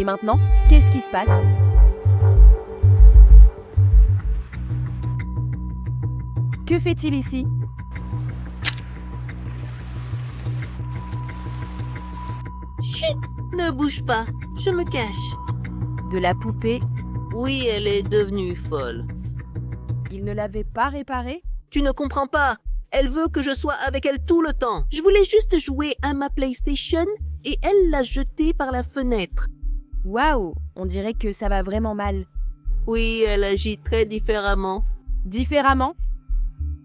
Et maintenant, qu'est-ce qui se passe? Que fait-il ici? Chut! Ne bouge pas, je me cache. De la poupée, Oui, elle est devenue folle. il ne l'avait pas réparée? Tu ne comprends pas. Elle veut que je sois avec elle tout le temps. Je voulais juste jouer à ma PlayStation et elle l'a jetée par la fenêtre. Waouh, on dirait que ça va vraiment mal. Oui, elle agit très différemment. Différemment?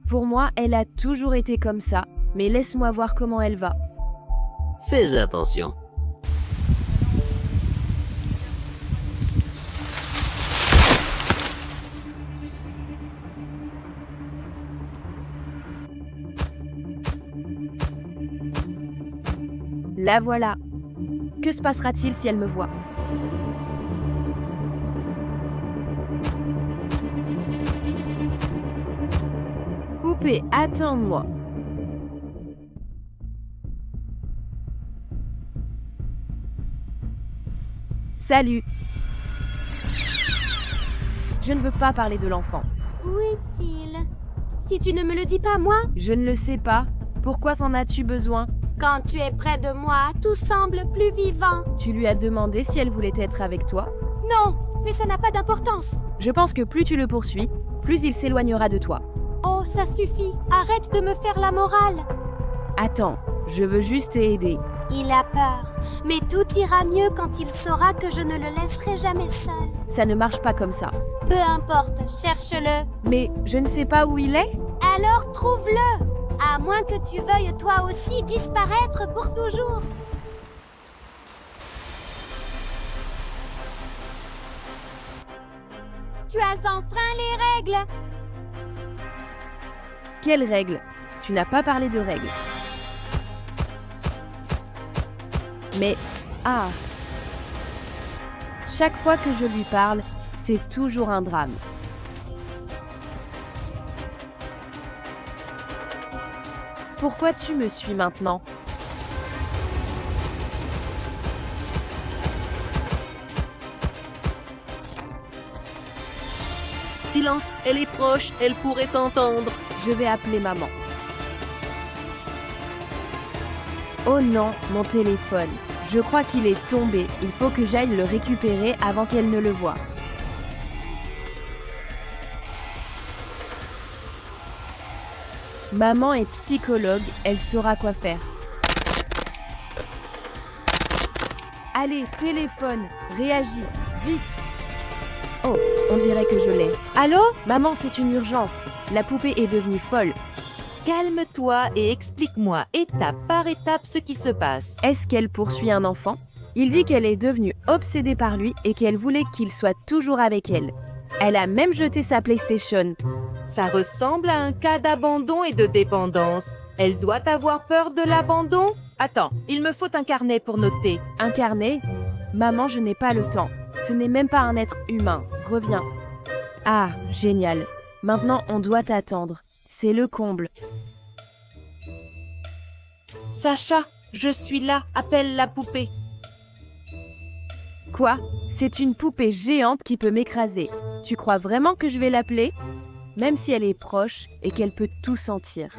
Pour moi, elle a toujours été comme ça, mais laisse-moi voir comment elle va. Fais attention. La voilà. Que se passera-t-il si elle me voit? Poupée, attends-moi. Salut. Je ne veux pas parler de l'enfant. Où est-il? Si tu ne me le dis pas, moi, Je ne le sais pas. Pourquoi t'en as-tu besoin? quand tu es près de moi, tout semble plus vivant. Tu lui as demandé si elle voulait être avec toi? Non, mais ça n'a pas d'importance. Je pense que plus tu le poursuis, plus il s'éloignera de toi. Oh, ça suffit. Arrête de me faire la morale. Attends, je veux juste t'aider. Il a peur, mais tout ira mieux quand il saura que je ne le laisserai jamais seul. Ça ne marche pas comme ça. Peu importe, cherche-le. Mais je ne sais pas où il est? Alors trouve-le. À moins que tu veuilles toi aussi disparaître pour toujours. Tu as enfreint les règles. Quelle règle? Tu n'as pas parlé de règles. Mais, ah! Chaque fois que je lui parle, c'est toujours un drame. Pourquoi tu me suis maintenant? Silence, elle est proche, elle pourrait t'entendre. Je vais appeler maman. Oh non, mon téléphone. Je crois qu'il est tombé. Il faut que j'aille le récupérer avant qu'elle ne le voie. Maman est psychologue, elle saura quoi faire. Allez, téléphone, réagis, vite. Oh, on dirait que je l'ai. Allô? Maman, c'est une urgence. La poupée est devenue folle. Calme-toi et explique-moi étape par étape ce qui se passe. Est-ce qu'elle poursuit un enfant? Il dit qu'elle est devenue obsédée par lui et qu'elle voulait qu'il soit toujours avec elle. Elle a même jeté sa PlayStation. Ça ressemble à un cas d'abandon et de dépendance. Elle doit avoir peur de l'abandon? Attends, il me faut un carnet pour noter. Un carnet? Maman, je n'ai pas le temps. Ce n'est même pas un être humain. Reviens. Ah, génial. Maintenant, on doit t'attendre. C'est le comble. Sacha, je suis là, appelle la poupée. Quoi? C'est une poupée géante qui peut m'écraser. Tu crois vraiment que je vais l'appeler? Même si elle est proche et qu'elle peut tout sentir.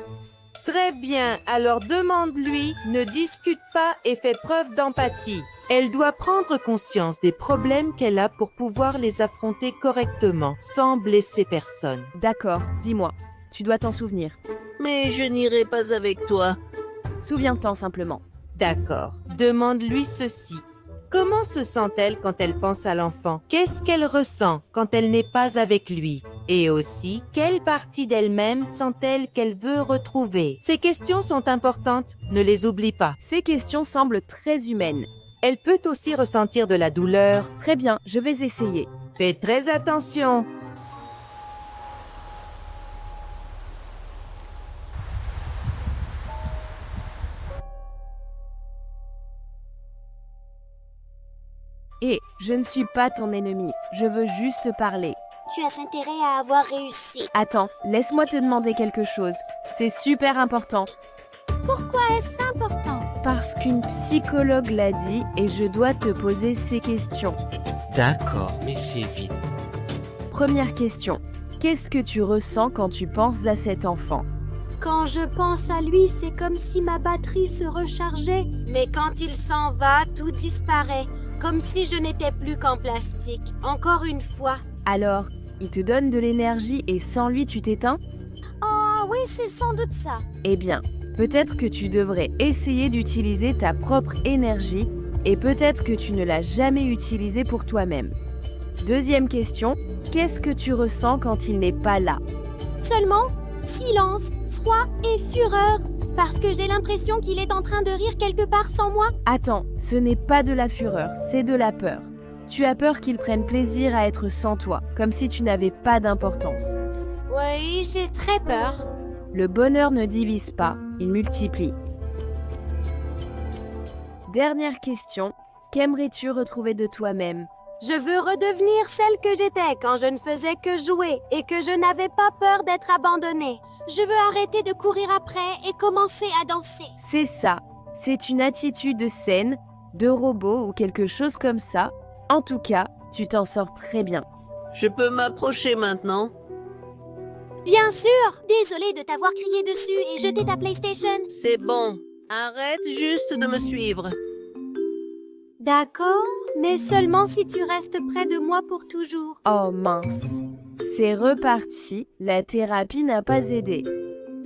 Très bien, alors demande-lui, ne discute pas et fais preuve d'empathie. Elle doit prendre conscience des problèmes qu'elle a pour pouvoir les affronter correctement, sans blesser personne. D'accord, dis-moi. Tu dois t'en souvenir. Mais je n'irai pas avec toi. Souviens-t'en simplement. D'accord, demande-lui ceci. Comment se sent-elle quand elle pense à l'enfant? Qu'est-ce qu'elle ressent quand elle n'est pas avec lui? Et aussi, quelle partie d'elle-même sent-elle qu'elle veut retrouver? Ces questions sont importantes, ne les oublie pas. Ces questions semblent très humaines. Elle peut aussi ressentir de la douleur. Très bien, je vais essayer. Fais très attention. Et je ne suis pas ton ennemi. Je veux juste parler. Tu as intérêt à avoir réussi. Attends, laisse-moi te demander quelque chose. C'est super important. Pourquoi est-ce important? Parce qu'une psychologue l'a dit et je dois te poser ces questions. D'accord, mais fais vite. Première question. Qu'est-ce que tu ressens quand tu penses à cet enfant? Quand je pense à lui, c'est comme si ma batterie se rechargeait. Mais quand il s'en va, tout disparaît. Comme si je n'étais plus qu'en plastique. Encore une fois. Alors, il te donne de l'énergie et sans lui tu t'éteins? Oh oui, c'est sans doute ça. Eh bien, peut-être que tu devrais essayer d'utiliser ta propre énergie et peut-être que tu ne l'as jamais utilisée pour toi-même. Deuxième question, qu'est-ce que tu ressens quand il n'est pas là? Seulement silence, froid et fureur. Parce que j'ai l'impression qu'il est en train de rire quelque part sans moi. Attends, ce n'est pas de la fureur, c'est de la peur. Tu as peur qu'il prenne plaisir à être sans toi, comme si tu n'avais pas d'importance. Oui, j'ai très peur. Le bonheur ne divise pas, il multiplie. Dernière question, qu'aimerais-tu retrouver de toi-même? Je veux redevenir celle que j'étais quand je ne faisais que jouer et que je n'avais pas peur d'être abandonnée. Je veux arrêter de courir après et commencer à danser. C'est ça, c'est une attitude saine, de robot ou quelque chose comme ça. En tout cas, tu t'en sors très bien. Je peux m'approcher maintenant? Bien sûr! Désolée de t'avoir crié dessus et jeté ta PlayStation. C'est bon. Arrête juste de me suivre. D'accord, mais seulement si tu restes près de moi pour toujours. Oh mince, c'est reparti, la thérapie n'a pas aidé.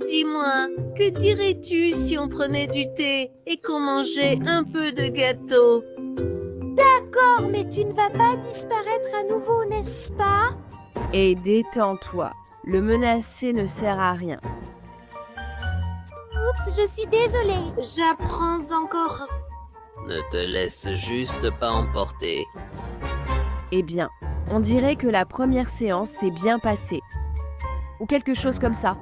Dis-moi, que dirais-tu si on prenait du thé et qu'on mangeait un peu de gâteau? D'accord, mais tu ne vas pas disparaître à nouveau, n'est-ce pas? Et détends-toi, le menacer ne sert à rien. Oups, je suis désolée. J'apprends encore. Ne te laisse juste pas emporter. Eh bien, on dirait que la première séance s'est bien passée. Ou quelque chose comme ça.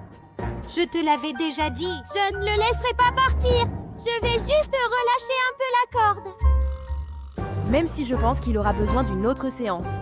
Je te l'avais déjà dit. Je ne le laisserai pas partir. Je vais juste relâcher un peu la corde. Même si je pense qu'il aura besoin d'une autre séance.